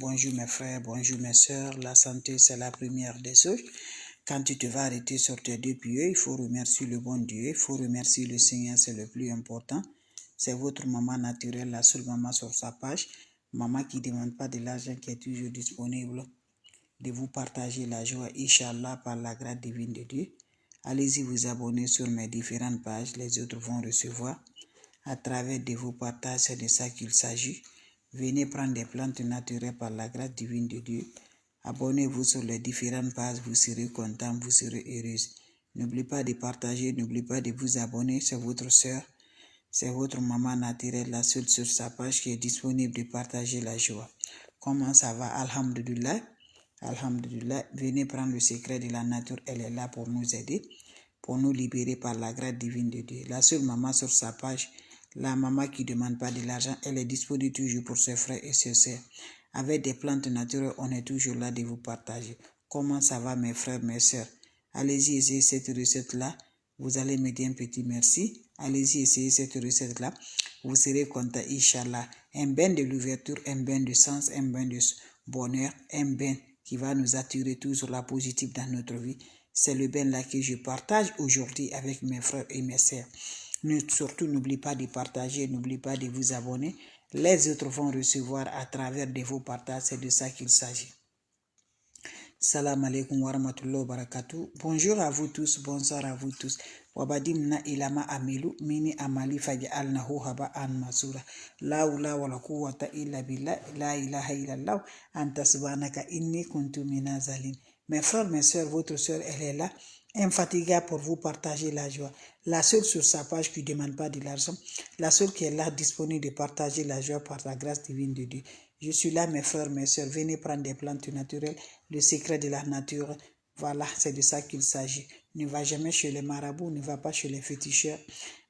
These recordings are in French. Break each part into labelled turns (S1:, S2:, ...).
S1: bonjour mes frères, bonjour mes sœurs. La santé, c'est la première des choses. Quand tu te vas arrêter sur tes deux pieds, il faut remercier le bon Dieu, il faut remercier le Seigneur, c'est le plus important. C'est votre maman naturelle, la seule maman sur sa page. Maman qui ne demande pas de l'argent, qui est toujours disponible de vous partager la joie, Inch'Allah, par la grâce divine de Dieu. Allez-y vous abonner sur mes différentes pages, les autres vont recevoir. À travers de vos partages, c'est de ça qu'il s'agit. Venez prendre des plantes naturelles par la grâce divine de Dieu. Abonnez-vous sur les différentes pages, vous serez content, vous serez heureuse. N'oubliez pas de partager, n'oubliez pas de vous abonner, c'est votre soeur, c'est votre maman naturelle, la seule sur sa page qui est disponible de partager la joie. Comment ça va? Alhamdulillah. Alhamdulillah. Venez prendre le secret de la nature, elle est là pour nous aider, pour nous libérer par la grâce divine de Dieu. La seule maman sur sa page, la maman qui ne demande pas de l'argent, elle est disponible toujours pour ses frères et ses sœurs. Avec des plantes naturelles, on est toujours là de vous partager. Comment ça va mes frères, mes sœurs? Allez-y essayer cette recette-là. Vous allez me dire un petit merci. Allez-y essayer cette recette-là. Vous serez content, Inch'Allah. Un bain de l'ouverture, un bain de sens, un bain de bonheur, un bain qui va nous attirer toujours la positive dans notre vie. C'est le bain là que je partage aujourd'hui avec mes frères et mes sœurs. Surtout, n'oubliez pas de partager, n'oubliez pas de vous abonner. Les autres vont recevoir à travers de vos partages, c'est de ça qu'il s'agit. Salam alaikum wa rahmatullahi wa barakatuh. Bonjour à vous tous, bonsoir à vous tous. Wabadimna ilama amilu mini amali faj'alnahu haba'an masura. La hawla wala quwwata illa billah, la ilaha illallah, anta subhanaka inni kuntu minaz zalimin. Mes frères, mes sœurs, votre sœur, elle est là, infatigable pour vous partager la joie. La seule sur sa page qui ne demande pas de l'argent, la seule qui est là disponible de partager la joie par la grâce divine de Dieu. Je suis là, mes frères, mes sœurs, venez prendre des plantes naturelles, le secret de la nature. Voilà, c'est de ça qu'il s'agit. Ne va jamais chez les marabouts, ne va pas chez les féticheurs.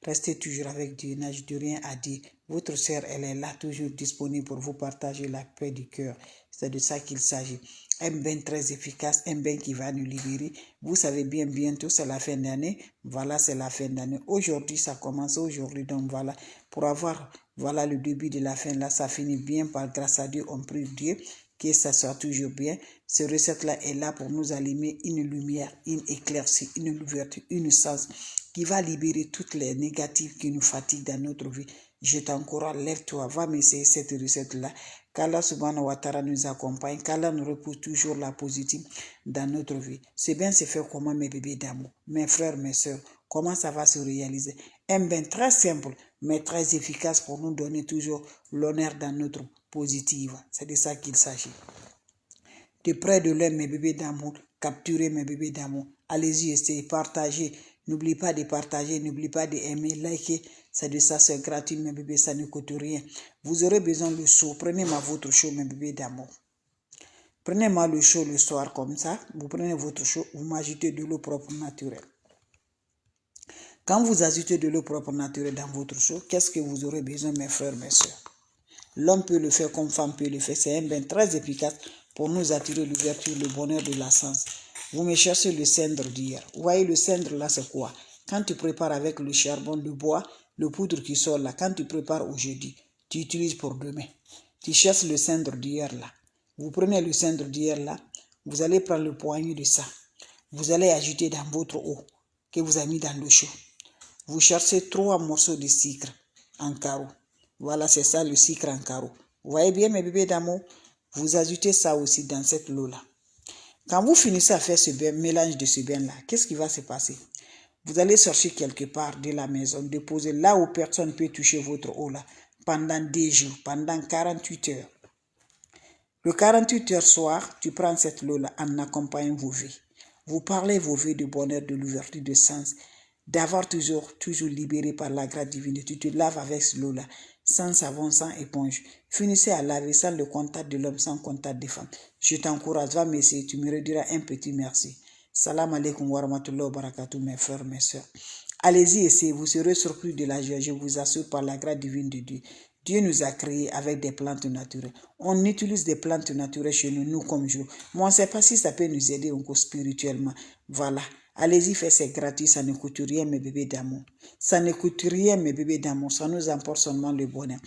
S1: Restez toujours avec Dieu, n'ai de rien à dire. Votre sœur, elle est là, toujours disponible pour vous partager la paix du cœur. C'est de ça qu'il s'agit. Un bain très efficace, un bain qui va nous libérer. Vous savez bien, bientôt c'est la fin d'année. Voilà, c'est la fin d'année. Aujourd'hui, ça commence aujourd'hui. Donc voilà, pour avoir le début de la fin, là, ça finit bien par grâce à Dieu. On prie Dieu que ça soit toujours bien. Cette recette-là est là pour nous allumer une lumière, une éclaircie, une ouverture, une sens qui va libérer toutes les négatives qui nous fatiguent dans notre vie. Je t'encourage, lève-toi, va m'essayer cette recette-là. Qu'Allah subhanahu wa ta'ala nous accompagne, qu'Allah nous repousse toujours la positive dans notre vie. C'est bien se faire comment mes bébés d'amour, mes frères, mes sœurs, comment ça va se réaliser. Un bain très simple, mais très efficace pour nous donner toujours l'honneur dans notre positive. C'est de ça qu'il s'agit. De près de loin, mes bébés d'amour, capturez mes bébés d'amour. Allez-y, essayez, partagez. N'oubliez pas de partager, n'oubliez pas d'aimer, liker. C'est de ça, c'est gratuit, mes bébés, ça ne coûte rien. Vous aurez besoin de chaud. Prenez-moi votre chaud, mes bébés d'amour. Prenez-moi le chaud le soir comme ça. Vous prenez votre chaud, vous m'ajoutez de l'eau propre naturelle. Quand vous ajoutez de l'eau propre naturelle dans votre chaud, qu'est-ce que vous aurez besoin, mes frères, mes soeurs? L'homme peut le faire comme femme peut le faire. C'est un bain très efficace pour nous attirer l'ouverture, le bonheur de la sens. Vous me cherchez le cendre d'hier. Vous voyez, le cendre là, c'est quoi? Quand tu prépares avec le charbon, le bois, le poudre qui sort là, quand tu prépares aujourd'hui, tu utilises pour demain. Tu cherches le cendre d'hier là. Vous prenez le cendre d'hier là, vous allez prendre le poignet de ça. Vous allez ajouter dans votre eau que vous avez mis dans le chaud. Vous cherchez 3 morceaux de sucre en carreau. Voilà, c'est ça le sucre en carreau. Vous voyez bien mes bébés d'amour? Vous ajoutez ça aussi dans cette eau-là. Quand vous finissez à faire ce bain, mélange de ce bain-là, qu'est-ce qui va se passer? Vous allez sortir quelque part de la maison, déposer là où personne ne peut toucher votre eau-là pendant 2 jours, pendant 48 heures. Le 48 heures soir, tu prends cette eau-là en accompagnant vos vies. Vous parlez vos vies de bonheur, de l'ouverture de sens, d'avoir toujours libéré par la grâce divine. Tu te laves avec ce eau-là, sans savon, sans éponge. Finissez à laver sans le contact de l'homme, sans contact des femmes. Je t'encourage, va m'essayer, tu me rediras un petit merci. Salam alaikum wa rahmatullahi wa barakatuh, mes frères, mes sœurs. Allez-y, essayez, vous serez surpris de la joie, je vous assure, par la grâce divine de Dieu. Dieu nous a créés avec des plantes naturelles. On utilise des plantes naturelles chez nous, nous comme jour. Mais on ne sait pas si ça peut nous aider encore spirituellement. Voilà. Allez-y, faites, c'est gratuit, ça ne coûte rien, mes bébés d'amour. Ça ne coûte rien, mes bébés d'amour, ça nous apporte seulement le bonheur.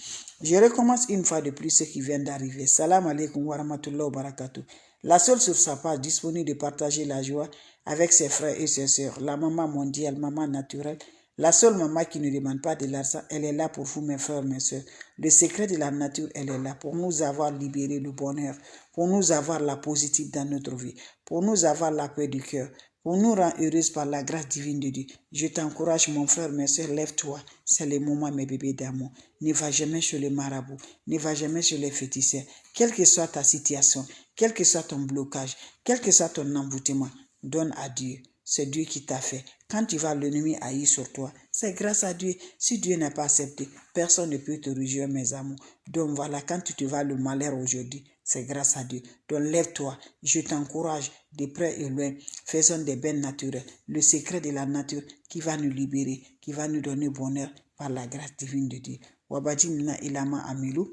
S1: Je recommence une fois de plus ce qui vient d'arriver. Salam alaikum wa rahmatullahi wa barakatuh. La seule sur sa page disponible de partager la joie avec ses frères et ses sœurs, la maman mondiale, maman naturelle, la seule maman qui ne demande pas de l'argent, elle est là pour vous, mes frères, mes sœurs. Le secret de la nature, elle est là pour nous avoir libéré le bonheur, pour nous avoir la positive dans notre vie, pour nous avoir la paix du cœur, pour nous rendre heureuses par la grâce divine de Dieu. Je t'encourage, mon frère, mes soeurs, lève-toi. C'est le moment, mes bébés d'amour. Ne va jamais chez les marabouts, ne va jamais chez les féticheurs. Quelle que soit ta situation, quel que soit ton blocage, quel que soit ton emboutement, donne à Dieu. C'est Dieu qui t'a fait. Quand tu vas l'ennemi haïr sur toi, c'est grâce à Dieu. Si Dieu n'a pas accepté, personne ne peut te réjouir, mes amours. Donc voilà, quand tu te vas le malheur aujourd'hui, c'est grâce à Dieu. Donc lève-toi, je t'encourage de près et loin. Faisons des bains naturels. Le secret de la nature qui va nous libérer, qui va nous donner bonheur par la grâce divine de Dieu. Wabajimna ilama amilu.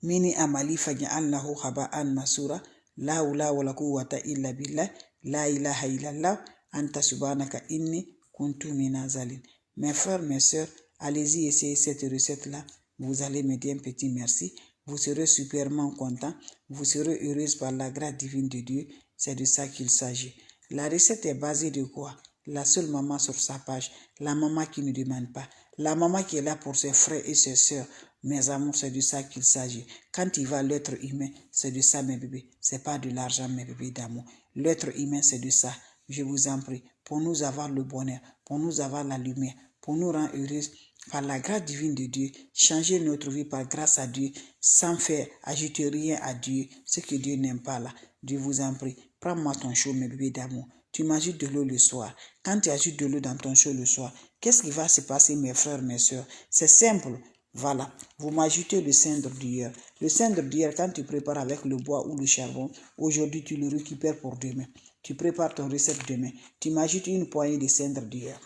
S1: Mini amali faja'alnahu haba'an masura. La hawla wala quwwata illa billah. La ilaha illallah. Anta subhanaka inni kuntu minazalin. Mes frères, mes sœurs, allez-y essayer cette recette-là. Vous allez me dire un petit merci. Vous serez superment content. Vous serez heureuse par la grâce divine de Dieu. C'est de ça qu'il s'agit. La recette est basée de quoi? La seule maman sur sa page. La maman qui ne demande pas. La maman qui est là pour ses frères et ses sœurs. Mes amours, c'est de ça qu'il s'agit. Quand il va l'être humain, c'est de ça, mes bébés. C'est pas de l'argent, mes bébés d'amour. L'être humain, c'est de ça. Je vous en prie, pour nous avoir le bonheur, pour nous avoir la lumière, pour nous rendre heureuses, par la grâce divine de Dieu, changer notre vie par grâce à Dieu, sans faire ajouter rien à Dieu, ce que Dieu n'aime pas là. Dieu vous en prie, prends-moi ton chaud, mes bébés d'amour. Tu m'ajoutes de l'eau le soir. Quand tu ajoutes de l'eau dans ton chaud le soir, qu'est-ce qui va se passer, mes frères, mes soeurs? C'est simple. Voilà, vous m'ajoutez le cendre d'hier. Le cendre d'hier, quand tu prépares avec le bois ou le charbon, aujourd'hui tu le récupères pour demain. Tu prépares ton recette demain. Tu m'ajoutes une poignée de cendre d'hier.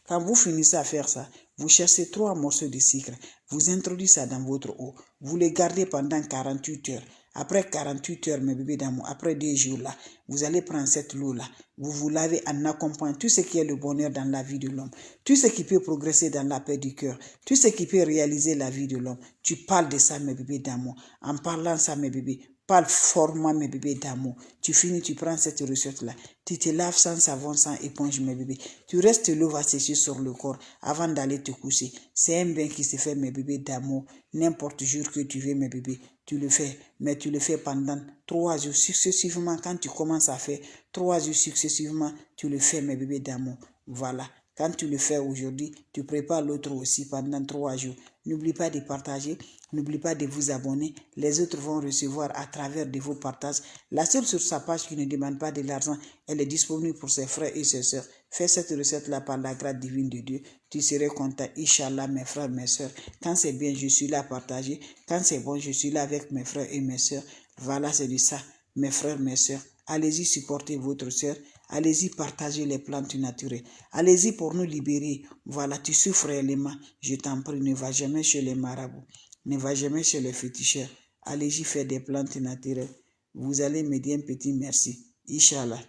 S1: Quand vous finissez à faire ça, vous cherchez 3 morceaux de sucre. Vous introduisez ça dans votre eau. Vous les gardez pendant 48 heures. Après 48 heures, mes bébés d'amour, après 2 jours là, vous allez prendre cette eau-là. Vous vous lavez en accompagnant tout ce qui est le bonheur dans la vie de l'homme. Tout ce qui peut progresser dans la paix du cœur. Tout ce qui peut réaliser la vie de l'homme. Tu parles de ça, mes bébés d'amour. En parlant ça, mes bébés, parle fortement, mes bébés d'amour. Tu finis, tu prends cette recette-là. Tu te laves sans savon, sans éponge, mes bébés. Tu restes, l'eau va sécher sur le corps avant d'aller te coucher. C'est un bain qui se fait, mes bébés d'amour. N'importe jour que tu veux, mes bébés, tu le fais. Mais tu le fais pendant 3 jours successivement. Quand tu commences à faire 3 jours successivement, tu le fais, mes bébés d'amour. Voilà. Quand tu le fais aujourd'hui, tu prépares l'autre aussi pendant 3 jours. N'oublie pas de partager, n'oublie pas de vous abonner. Les autres vont recevoir à travers de vos partages. La seule sur sa page qui ne demande pas de l'argent, elle est disponible pour ses frères et ses sœurs. Fais cette recette-là par la grâce divine de Dieu. Tu serais content, Inch'Allah, mes frères, mes sœurs. Quand c'est bien, je suis là à partager. Quand c'est bon, je suis là avec mes frères et mes sœurs. Voilà, c'est de ça, mes frères, mes sœurs. Allez-y supporter votre sœur. Allez-y partager les plantes naturelles. Allez-y pour nous libérer. Voilà, tu souffres réellement. Je t'en prie, ne va jamais chez les marabouts. Ne va jamais chez les féticheurs. Allez-y faire des plantes naturelles. Vous allez me dire un petit merci. Inch'Allah.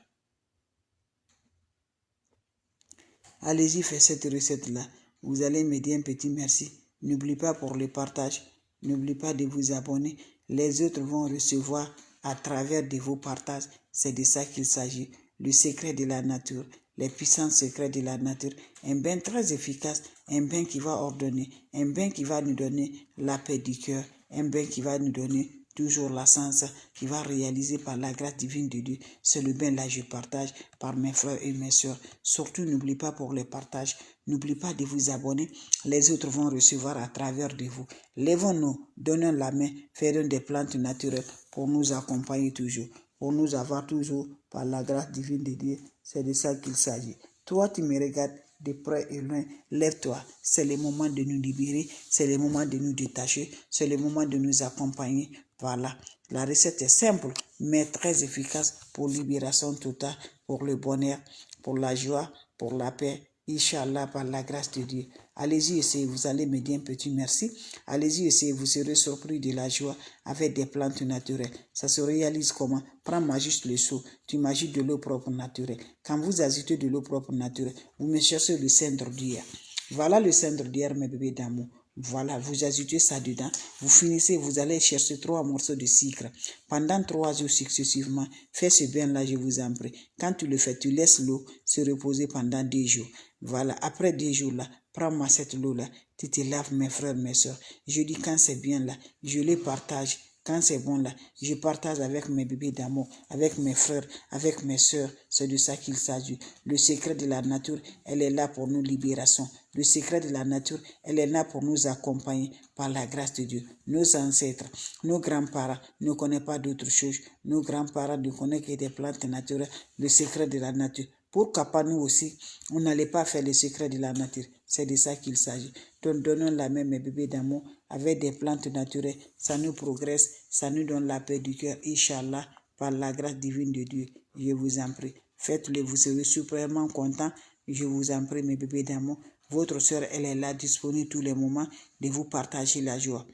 S1: Allez-y faire cette recette-là. Vous allez me dire un petit merci. N'oubliez pas pour le partage. N'oubliez pas de vous abonner. Les autres vont recevoir à travers de vos partages. C'est de ça qu'il s'agit. Le secret de la nature, les puissants secrets de la nature, un bain très efficace, un bain qui va ordonner, un bain qui va nous donner la paix du cœur, un bain qui va nous donner toujours la sens, qui va réaliser par la grâce divine de Dieu. C'est le bain là je partage par mes frères et mes soeurs. Surtout n'oublie pas pour les partages, n'oublie pas de vous abonner. Les autres vont recevoir à travers de vous. Lèvons-nous, donnons la main, faisons des plantes naturelles pour nous accompagner toujours. Pour nous avoir toujours par la grâce divine de Dieu. C'est de ça qu'il s'agit. Toi, tu me regardes de près et loin. Lève-toi. C'est le moment de nous libérer. C'est le moment de nous détacher. C'est le moment de nous accompagner. Voilà. La recette est simple, mais très efficace pour libération totale, pour le bonheur, pour la joie, pour la paix Inch'Allah, par la grâce de Dieu. Allez-y, essayez, vous allez me dire un petit merci. Allez-y, essayez, vous serez surpris de la joie avec des plantes naturelles. Ça se réalise comment? Prends-moi juste le seau, tu m'ajoutes de l'eau propre naturelle. Quand vous ajoutez de l'eau propre naturelle, vous me cherchez le cendre d'hier. Voilà le cendre d'hier, mes bébés d'amour. Voilà, vous ajoutez ça dedans. Vous finissez, vous allez chercher 3 morceaux de sucre. Pendant 3 jours successivement, fais ce bain-là, je vous en prie. Quand tu le fais, tu laisses l'eau se reposer pendant 2 jours. Voilà, après 2 jours-là, prends-moi cette eau-là. Tu te laves, mes frères, mes soeurs. Je dis quand c'est bien là, je les partage. Quand c'est bon là, je partage avec mes bébés d'amour, avec mes frères, avec mes soeurs. C'est de ça qu'il s'agit. Le secret de la nature, elle est là pour nous libération. Le secret de la nature, elle est là pour nous accompagner par la grâce de Dieu. Nos ancêtres, nos grands-parents ne connaissent pas d'autre chose. Nos grands-parents ne connaissent que des plantes naturelles. Le secret de la nature. Pourquoi pas nous aussi, on n'allait pas faire le secret de la nature. C'est de ça qu'il s'agit. Donc donnons la main, mes bébés d'amour, avec des plantes naturelles. Ça nous progresse, ça nous donne la paix du cœur, Inch'Allah, par la grâce divine de Dieu. Je vous en prie. Faites-le, vous serez suprêmement contents. Je vous en prie, mes bébés d'amour. Votre soeur, elle est là, disponible tous les moments de vous partager la joie.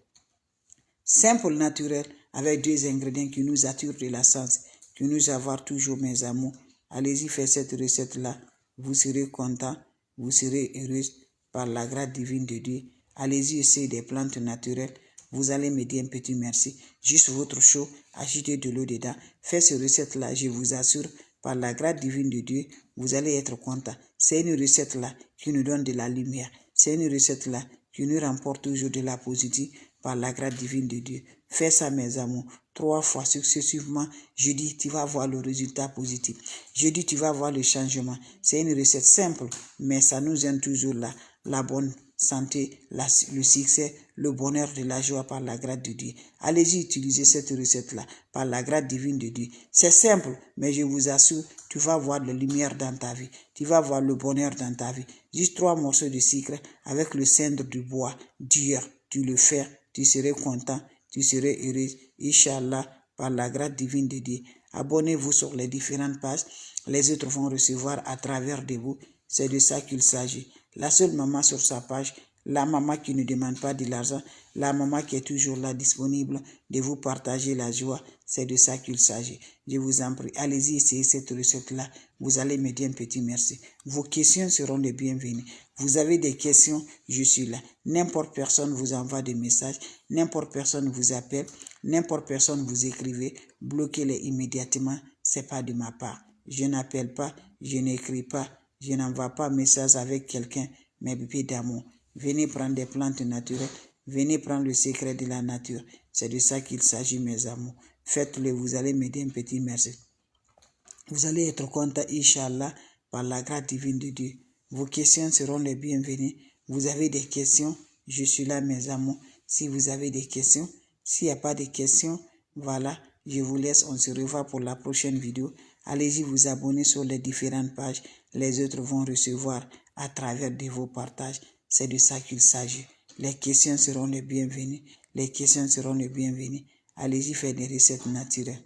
S1: Simple, naturel, avec 2 ingrédients qui nous attirent de la sens, qui nous avoir toujours, mes amours. Allez-y, faites cette recette-là. Vous serez content, vous serez heureuse par la grâce divine de Dieu. Allez-y, essayez des plantes naturelles. Vous allez me dire un petit merci. Juste votre chaud, ajoutez de l'eau dedans. Faites cette recette-là, je vous assure, par la grâce divine de Dieu, vous allez être content. C'est une recette-là qui nous donne de la lumière. C'est une recette-là qui nous remporte toujours de la positive par la grâce divine de Dieu. Fais ça, mes amours, 3 fois successivement. Je dis, tu vas voir le résultat positif. Je dis, tu vas voir le changement. C'est une recette simple, mais ça nous aide toujours là. La bonne santé, le succès, le bonheur de la joie par la grâce de Dieu. Allez-y utiliser cette recette-là par la grâce divine de Dieu. C'est simple, mais je vous assure, tu vas voir la lumière dans ta vie. Tu vas voir le bonheur dans ta vie. Juste 3 morceaux de sucre avec le cendre du bois dur. Tu le fais, tu serais content, tu serais heureux. Inch'Allah, par la grâce divine de Dieu. Abonnez-vous sur les différentes pages. Les autres vont recevoir à travers de vous. C'est de ça qu'il s'agit. La seule maman sur sa page, la maman qui ne demande pas de l'argent, la maman qui est toujours là disponible de vous partager la joie, c'est de ça qu'il s'agit. Je vous en prie, allez-y essayer cette recette-là. Vous allez me dire un petit merci. Vos questions seront les bienvenues. Vous avez des questions, je suis là. N'importe personne vous envoie des messages, n'importe personne vous appelle, n'importe personne vous écrivez, bloquez-les immédiatement, c'est pas de ma part. Je n'appelle pas, je n'écris pas, je n'envoie pas message avec quelqu'un, mes bébés d'amour. Venez prendre des plantes naturelles, venez prendre le secret de la nature. C'est de ça qu'il s'agit, mes amours. Faites-le, vous allez m'aider un petit merci. Vous allez être content, Inch'Allah, par la grâce divine de Dieu. Vos questions seront les bienvenues. Vous avez des questions, je suis là, mes amours. Si vous avez des questions, s'il n'y a pas de questions, voilà, je vous laisse, on se revoit pour la prochaine vidéo. Allez-y vous abonner sur les différentes pages. Les autres vont recevoir à travers de vos partages. C'est de ça qu'il s'agit. Les questions seront les bienvenues. Les questions seront les bienvenues. Allez-y faire des recettes naturelles.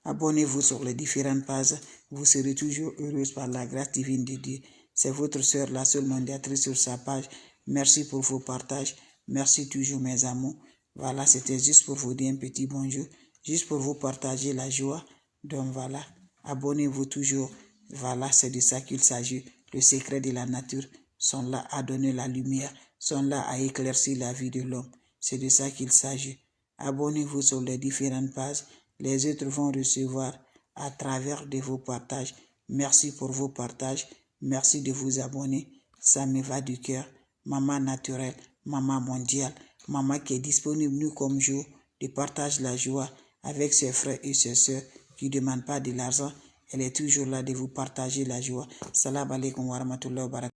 S1: Abonnez-vous sur les différentes pages. Vous serez toujours heureuse par la grâce divine de Dieu. C'est votre sœur, la seule médiatrice sur sa page. Merci pour vos partages. Merci toujours, mes amours. Voilà, c'était juste pour vous dire un petit bonjour. Juste pour vous partager la joie. Donc voilà, abonnez-vous toujours. Voilà, c'est de ça qu'il s'agit. Le secret de la nature sont là à donner la lumière, sont là à éclaircir la vie de l'homme. C'est de ça qu'il s'agit. Abonnez-vous sur les différentes pages. Les autres vont recevoir à travers de vos partages. Merci pour vos partages. Merci de vous abonner. Ça me va du cœur. Maman naturelle, maman mondiale, maman qui est disponible nous comme jour, de partage la joie avec ses frères et ses sœurs qui ne demandent pas de l'argent. Elle est toujours là de vous partager la joie. Salam alaikum wa rahmatullahi wa barakatuh.